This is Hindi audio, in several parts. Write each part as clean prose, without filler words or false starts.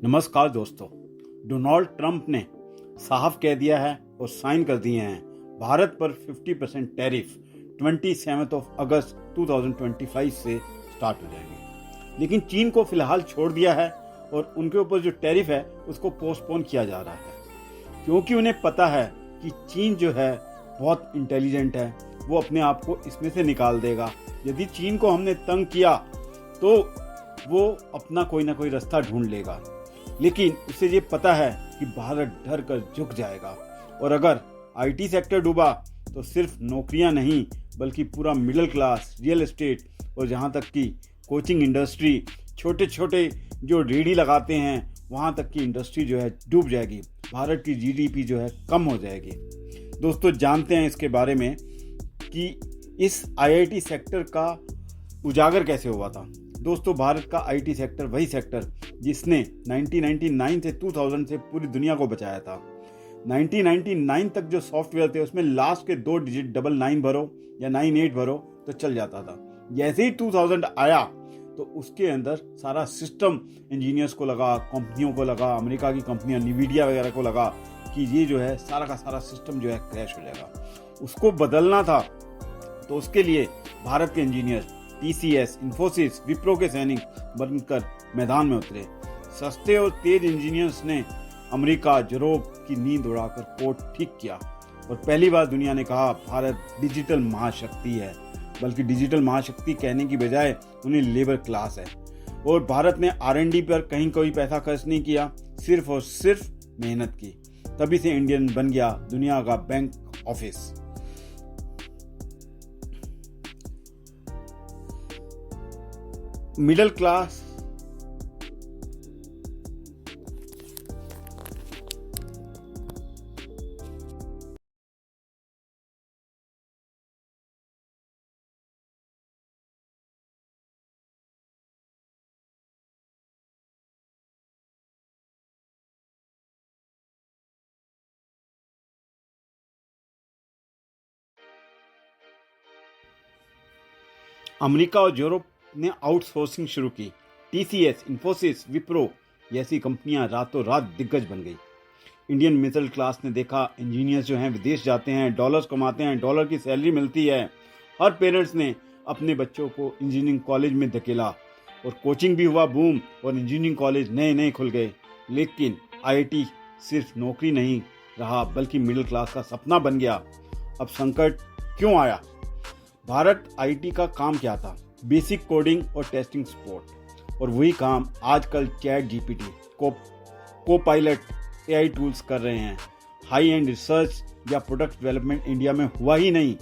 नमस्कार दोस्तों। डोनाल्ड ट्रंप ने साफ कह दिया है और साइन कर दिए हैं भारत पर 50% टैरिफ 27 अगस्त 2025 से स्टार्ट हो जाएंगे। लेकिन चीन को फिलहाल छोड़ दिया है और उनके ऊपर जो टैरिफ है उसको पोस्टपोन किया जा रहा है, क्योंकि उन्हें पता है कि चीन जो है बहुत इंटेलिजेंट है, वो अपने आप को इसमें से निकाल देगा। यदि चीन को हमने तंग किया तो वो अपना कोई ना कोई रास्ता ढूंढ लेगा, लेकिन उसे ये पता है कि भारत डर कर झुक जाएगा। और अगर आईटी सेक्टर डूबा तो सिर्फ नौकरियां नहीं बल्कि पूरा मिडिल क्लास, रियल एस्टेट और जहां तक कि कोचिंग इंडस्ट्री, छोटे छोटे जो रेडी लगाते हैं वहां तक की इंडस्ट्री जो है डूब जाएगी। भारत की जीडीपी जो है कम हो जाएगी। दोस्तों, जानते हैं इसके बारे में कि इस आईआईटी सेक्टर का उजागर कैसे हुआ था। दोस्तों, भारत का आईटी सेक्टर वही सेक्टर जिसने 1999 से 2000 से पूरी दुनिया को बचाया था। 1999 तक जो सॉफ्टवेयर थे उसमें लास्ट के 2 डिजिट 99 भरो या 98 भरो तो चल जाता था। जैसे ही 2000 आया तो उसके अंदर सारा सिस्टम इंजीनियर्स को लगा, कंपनियों को लगा, अमेरिका की कंपनियां निवीडिया वगैरह को लगा कि ये जो है सारा का सारा सिस्टम जो है क्रैश हो जाएगा। उसको बदलना था तो उसके लिए भारत के इंजीनियर टीसीएस, इन्फोसिस, विप्रो के सैनिक बनकर मैदान में उतरे। सस्ते और तेज इंजीनियर्स ने अमेरिका, यूरोप की नींद उड़ाकर कोर्ट ठीक किया और पहली बार दुनिया ने कहा भारत डिजिटल महाशक्ति है। बल्कि डिजिटल महाशक्ति कहने की बजाय उन्हें लेबर क्लास है। और भारत ने R&D पर कहीं कोई पैसा खर्च नहीं किया, सिर्फ और सिर्फ मेहनत की। तभी से इंडियन बन गया दुनिया का bank office. Middle class America और यूरोप ने आउटसोर्सिंग शुरू की। टीसीएस, इन्फोसिस, विप्रो जैसी कंपनियां रातों रात दिग्गज बन गई। इंडियन मिडिल क्लास ने देखा इंजीनियर्स जो हैं विदेश जाते हैं, डॉलर्स कमाते हैं, डॉलर की सैलरी मिलती है। हर पेरेंट्स ने अपने बच्चों को इंजीनियरिंग कॉलेज में धकेला और कोचिंग भी हुआ बूम और इंजीनियरिंग कॉलेज नए नए खुल गए। लेकिन आईआईटी सिर्फ नौकरी नहीं रहा बल्कि मिडिल क्लास का सपना बन गया। अब संकट क्यों आया? भारत आईटी का काम क्या था? बेसिक कोडिंग और टेस्टिंग सपोर्ट। और वही काम आजकल चैट जीपीटी, को पायलट एआई टूल्स कर रहे हैं। हाई एंड रिसर्च या प्रोडक्ट डेवलपमेंट इंडिया में हुआ ही नहीं।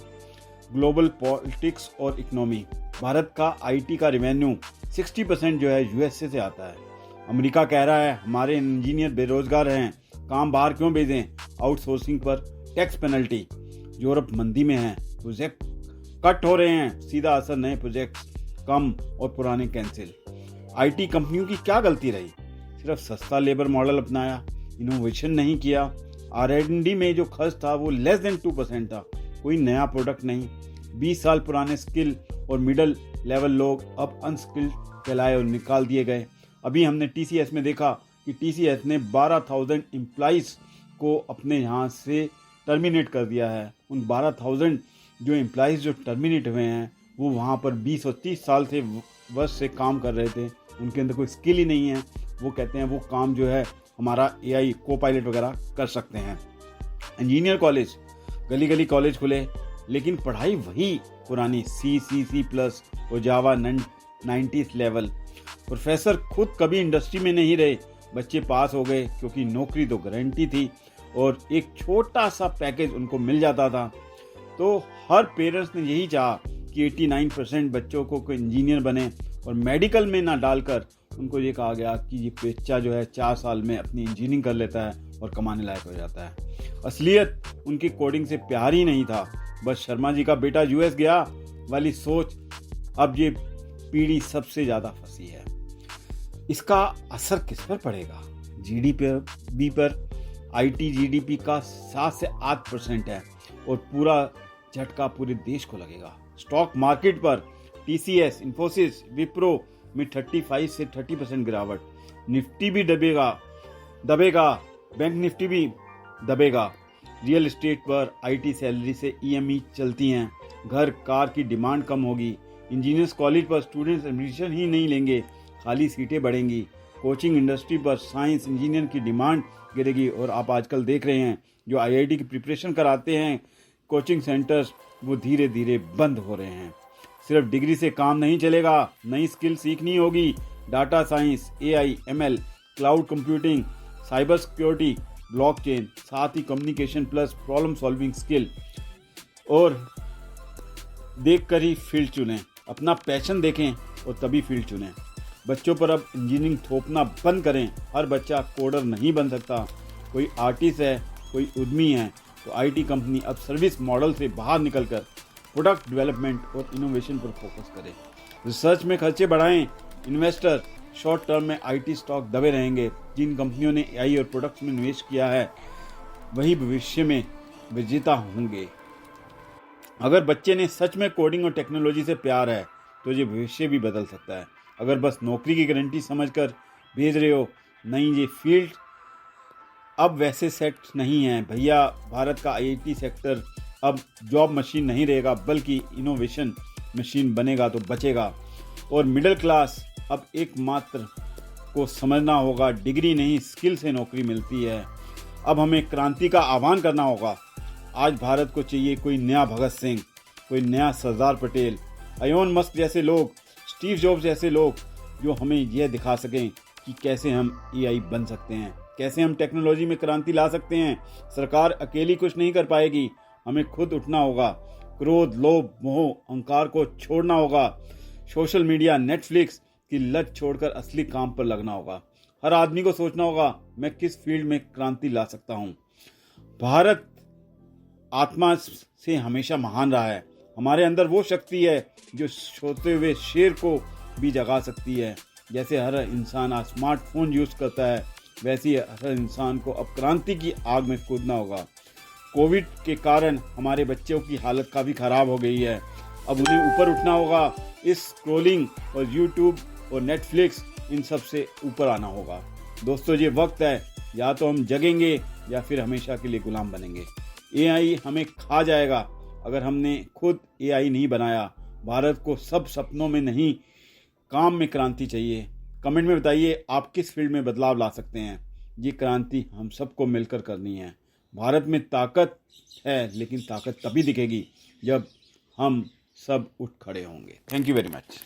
ग्लोबल पॉलिटिक्स और इकोनॉमी, भारत का आईटी का रेवेन्यू 60% जो है यूएसए से आता है। अमेरिका कह रहा है हमारे इंजीनियर बेरोजगार हैं, काम बाहर क्यों भेजें? आउटसोर्सिंग पर टैक्स पेनल्टी। यूरोप मंदी में है, प्रोजेक्ट कट हो रहे हैं, सीधा असर नए प्रोजेक्ट कम और पुराने कैंसिल। आईटी कंपनियों की क्या गलती रही? सिर्फ सस्ता लेबर मॉडल अपनाया, इनोवेशन नहीं किया। R&D में जो खर्च था वो लेस देन 2% था। कोई नया प्रोडक्ट नहीं। 20 साल पुराने स्किल और मिडिल लेवल लोग अब अनस्किल्ड कहलाए और निकाल दिए गए। अभी हमने टीसीएस में देखा कि टीसीएस ने 12,000 एम्प्लॉइज को अपने यहाँ से टर्मिनेट कर दिया है। उन 12,000 जो एम्प्लॉइज जो टर्मिनेट हुए हैं वो वहाँ पर 20 और 30 साल से वर्ष से काम कर रहे थे। उनके अंदर कोई स्किल ही नहीं है। वो कहते हैं वो काम जो है हमारा एआई, को पायलट वगैरह कर सकते हैं। इंजीनियर कॉलेज, गली गली कॉलेज खुले, लेकिन पढ़ाई वही पुरानी C++ और जावा 90s लेवल। प्रोफेसर खुद कभी इंडस्ट्री में नहीं रहे। बच्चे पास हो गए क्योंकि नौकरी तो गारंटी थी और एक छोटा सा पैकेज उनको मिल जाता था। तो हर पेरेंट्स ने यही चाहा कि 89% बच्चों को इंजीनियर बने और मेडिकल में ना डालकर उनको ये कहा गया कि ये बच्चा जो है 4 साल में अपनी इंजीनियरिंग कर लेता है और कमाने लायक हो जाता है। असलियत उनकी कोडिंग से प्यार ही नहीं था, बस शर्मा जी का बेटा यूएस गया वाली सोच। अब ये पीढ़ी सबसे ज़्यादा फंसी है। इसका असर किस पर पड़ेगा? जीडीपी पर। आईटी जीडीपी का 7 से 8% है और पूरा झटका पूरे देश को लगेगा। स्टॉक मार्केट पर टीसीएस, इन्फोसिस, विप्रो में 35 से 30% गिरावट। निफ्टी भी दबेगा, बैंक निफ्टी भी दबेगा। रियल एस्टेट पर आईटी सैलरी से ईएमई चलती हैं। घर कार की डिमांड कम होगी। इंजीनियर्स कॉलेज पर स्टूडेंट्स एडमिशन ही नहीं लेंगे, खाली सीटें बढ़ेंगी। कोचिंग इंडस्ट्री पर साइंस इंजीनियर की डिमांड गिरेगी। और आप आजकल देख रहे हैं जो आईआईटी की प्रिपरेशन कराते हैं कोचिंग सेंटर्स, वो धीरे धीरे बंद हो रहे हैं। सिर्फ डिग्री से काम नहीं चलेगा, नई स्किल सीखनी होगी। Data science, AI, ML, cloud computing, cyber security, blockchain, साथ ही communication plus problem solving skill. और देखकर ही फील्ड चुनें, अपना पैशन देखें और तभी फील्ड चुनें। बच्चों पर अब इंजीनियरिंग थोपना बंद करें। हर बच्चा कोडर नहीं बन सकता। कोई आर्टिस्ट है, कोई उद्यमी है, तो आईटी कंपनी अब सर्विस मॉडल से बाहर निकलकर प्रोडक्ट डेवलपमेंट और इनोवेशन पर फोकस करें। रिसर्च में खर्चे बढ़ाएं। इन्वेस्टर शॉर्ट टर्म में आईटी स्टॉक दबे रहेंगे। जिन कंपनियों ने एआई और प्रोडक्ट्स में निवेश किया है वही भविष्य में विजेता होंगे। अगर बच्चे ने सच में कोडिंग और टेक्नोलॉजी से प्यार है तो ये भविष्य भी बदल सकता है। अगर बस नौकरी की गारंटी समझकर भेज रहे हो, नहीं, ये फील्ड अब वैसे सेट नहीं है भैया। भारत का आईटी सेक्टर अब जॉब मशीन नहीं रहेगा बल्कि इनोवेशन मशीन बनेगा तो बचेगा। और मिडिल क्लास अब एकमात्र को समझना होगा, डिग्री नहीं स्किल से नौकरी मिलती है। अब हमें क्रांति का आह्वान करना होगा। आज भारत को चाहिए कोई नया भगत सिंह, कोई नया सरदार पटेल, एलोन मस्क जैसे लोग, स्टीव जॉब्स जैसे लोग, जो हमें यह दिखा सकें कि कैसे हम एआई बन सकते हैं, कैसे हम टेक्नोलॉजी में क्रांति ला सकते हैं। सरकार अकेली कुछ नहीं कर पाएगी, हमें खुद उठना होगा। क्रोध, लोभ, मोह, अहंकार को छोड़ना होगा। सोशल मीडिया, नेटफ्लिक्स की लत छोड़कर असली काम पर लगना होगा। हर आदमी को सोचना होगा मैं किस फील्ड में क्रांति ला सकता हूँ। भारत आत्मा से हमेशा महान रहा है। हमारे अंदर वो शक्ति है जो सोते हुए शेर को भी जगा सकती है। जैसे हर इंसान आज स्मार्टफोन यूज करता है, वैसे ही हर इंसान को अब क्रांति की आग में कूदना होगा। कोविड के कारण हमारे बच्चों की हालत काफ़ी ख़राब हो गई है। अब उन्हें ऊपर उठना होगा। इस स्क्रोलिंग और यूट्यूब और नेटफ्लिक्स इन सब से ऊपर आना होगा। दोस्तों, ये वक्त है, या तो हम जगेंगे या फिर हमेशा के लिए गुलाम बनेंगे। एआई हमें खा जाएगा अगर हमने खुद एआई नहीं बनाया। भारत को सब सपनों में नहीं, काम में क्रांति चाहिए। कमेंट में बताइए आप किस फील्ड में बदलाव ला सकते हैं। ये क्रांति हम सबको मिलकर करनी है। भारत में ताकत है, लेकिन ताकत तभी दिखेगी जब हम सब उठ खड़े होंगे। Thank you very much.